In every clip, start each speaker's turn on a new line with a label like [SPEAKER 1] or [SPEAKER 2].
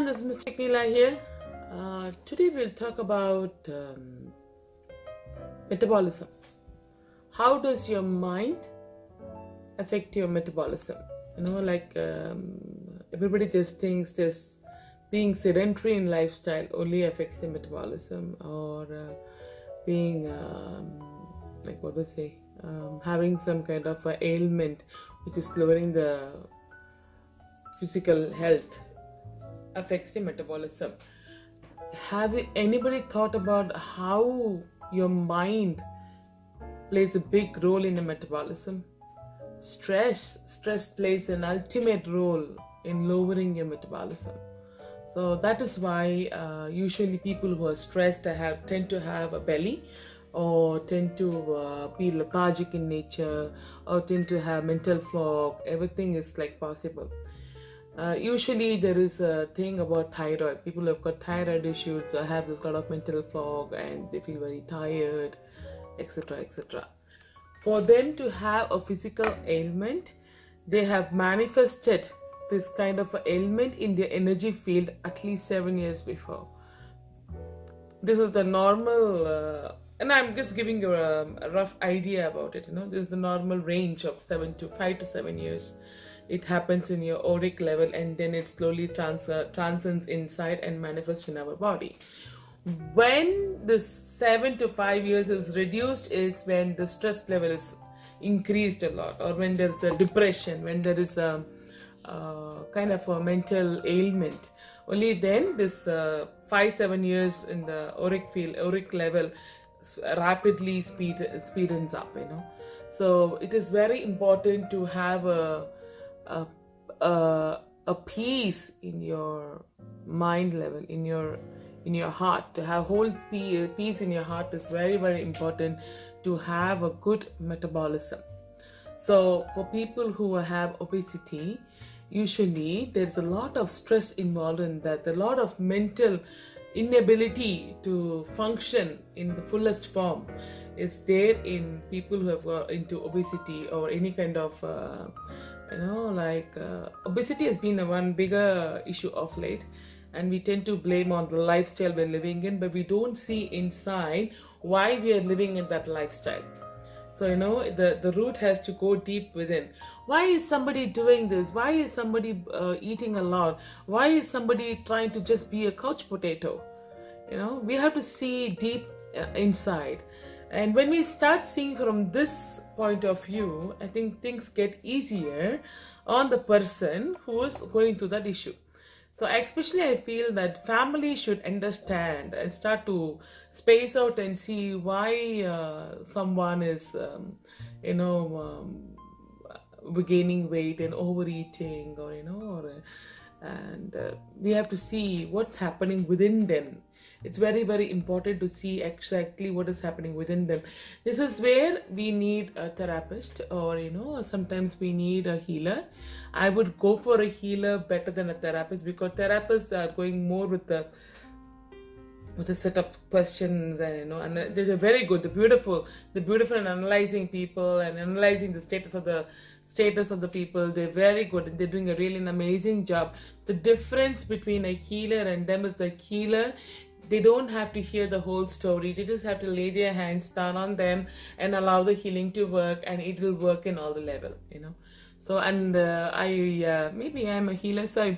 [SPEAKER 1] everyone, this is Ms. Neela here. Today we'll talk about metabolism. How does your mind affect your metabolism? Everybody just thinks this being sedentary in lifestyle only affects your metabolism, or being having some kind of ailment which is lowering the physical health affects the metabolism. Have anybody thought about how your mind plays a big role in the metabolism? Stress plays an ultimate role in lowering your metabolism. So that is why usually people who are stressed tend to have a belly, or tend to be lethargic in nature, or tend to have mental fog. Everything is like possible. Usually there is a thing about thyroid. People who have got thyroid issues have this lot of mental fog and they feel very tired, etc., etc. For them to have a physical ailment, they have manifested this kind of ailment in their energy field at least 7 years before. This is the normal, and I'm just giving you a rough idea about it. This is the normal range of 5 to 7 years. It happens in your auric level, and then it slowly transcends inside and manifests in our body. When this 7 to 5 years is reduced is when the stress level is increased a lot, or when there's a depression, when there is a kind of a mental ailment. Only then this 5-7 years in the auric level rapidly speedens up. So it is very important to have a peace in your mind level, in your heart. To have whole peace in your heart is very, very important to have a good metabolism. So for people who have obesity, usually there's a lot of stress involved in that, a lot of mental inability to function in the fullest form is there in people who have into obesity or any kind of obesity has been one bigger issue of late, and we tend to blame on the lifestyle we're living in, but we don't see inside why we are living in that lifestyle. So the root has to go deep within. Why is somebody doing this? Why is somebody eating a lot? Why is somebody trying to just be a couch potato? We have to see deep inside. And when we start seeing from this point of view, I think things get easier on the person who is going through that issue. So especially I feel that family should understand and start to space out and see why someone is, gaining weight and overeating, and we have to see what's happening within them. It's very, very important to see exactly what is happening within them. This is where we need a therapist, or sometimes we need a healer. I would go for a healer better than a therapist, because therapists are going more with a set of questions, and they're very good, they're beautiful in analyzing people and analyzing the status of the people. They're very good, and they're doing a really amazing job. The difference between a healer and them is the healer, they don't have to hear the whole story. They just have to lay their hands down on them and allow the healing to work, and it will work in all the level, So, and maybe I'm a healer, so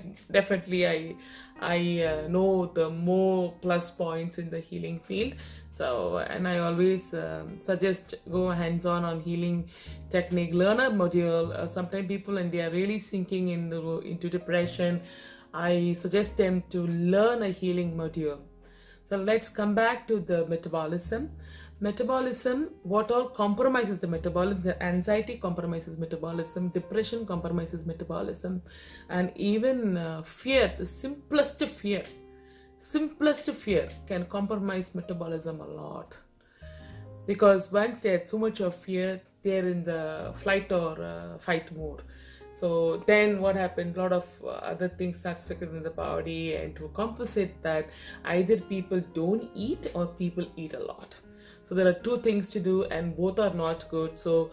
[SPEAKER 1] I know the more plus points in the healing field. So, and I always suggest go hands-on on healing technique, learn a module. Sometimes people, and they are really sinking into depression, I suggest them to learn a healing module. So let's come back to the metabolism. Metabolism, what all compromises the metabolism? Anxiety compromises metabolism, depression compromises metabolism, and even fear, the simplest fear can compromise metabolism a lot. Because once there's so much of fear, they're in the flight or fight mode. So then what happens, a lot of other things start circulating in the body, and to compensate that, either people don't eat or people eat a lot. So there are two things to do and both are not good. So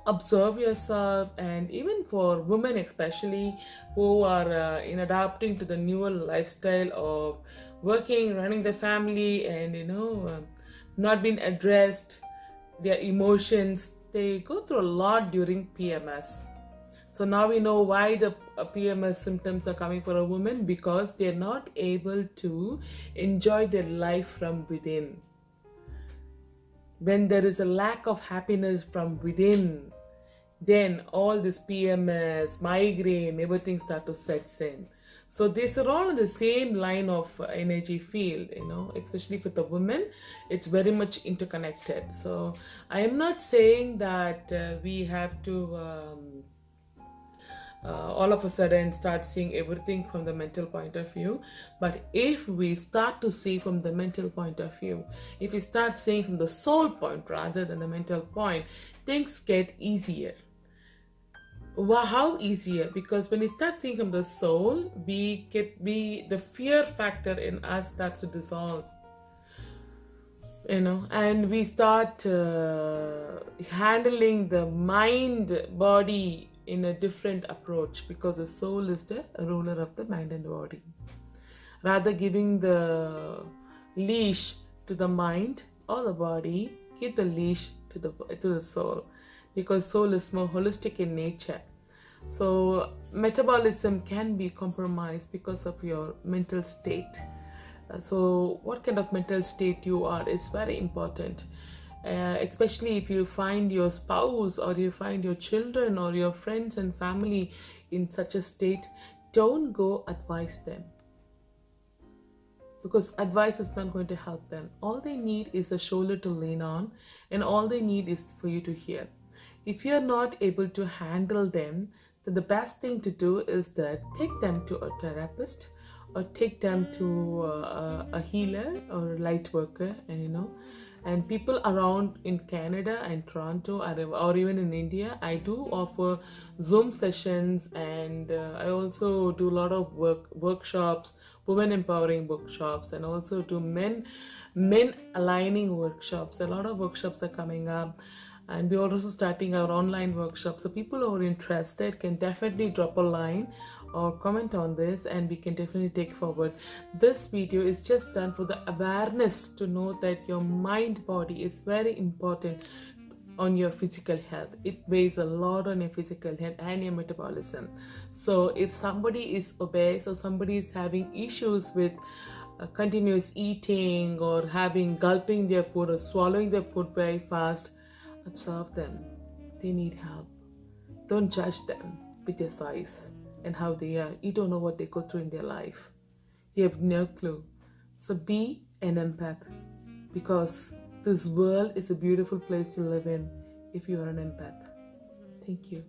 [SPEAKER 1] observe yourself. And even for women especially who are in adapting to the newer lifestyle of working, running the family, and not being addressed their emotions, they go through a lot during PMS. So now we know why the PMS symptoms are coming for a woman, because they're not able to enjoy their life from within. When there is a lack of happiness from within, then all this PMS, migraine, everything start to set in. So these are all in the same line of energy field, especially for the women, it's very much interconnected. So I am not saying that we have to all of a sudden start seeing everything from the mental point of view. But if we start to see from the mental point of view, if we start seeing from the soul point rather than the mental point, things get easier. How easier? Because when we start seeing from the soul, the fear factor in us starts to dissolve, and we start handling the mind body in a different approach, because the soul is the ruler of the mind and body. Rather giving the leash to the mind or the body, give the leash to the soul, because soul is more holistic in nature. So metabolism can be compromised because of your mental state. So what kind of mental state you are is very important. Especially if you find your spouse or you find your children or your friends and family in such a state, don't go advise them, because advice is not going to help them. All they need is a shoulder to lean on, and all they need is for you to hear. If you're not able to handle them, then the best thing to do is that take them to a therapist or take them to a healer or a light worker, and people around in Canada and Toronto or even in India, I do offer Zoom sessions, and I also do a lot of workshops, women empowering workshops, and also do men aligning workshops. A lot of workshops are coming up, and we're also starting our online workshops. So people who are interested can definitely drop a line or comment on this, and we can definitely take forward. This video is just done for the awareness to know that your mind body is very important on your physical health. It weighs a lot on your physical health and your metabolism. So if somebody is obese or somebody is having issues with continuous eating or gulping their food or swallowing their food very fast, observe them. They need help. Don't judge them with their size and how they are. You don't know what they go through in their life. You have no clue. So be an empath, because this world is a beautiful place to live in if you are an empath. Thank you.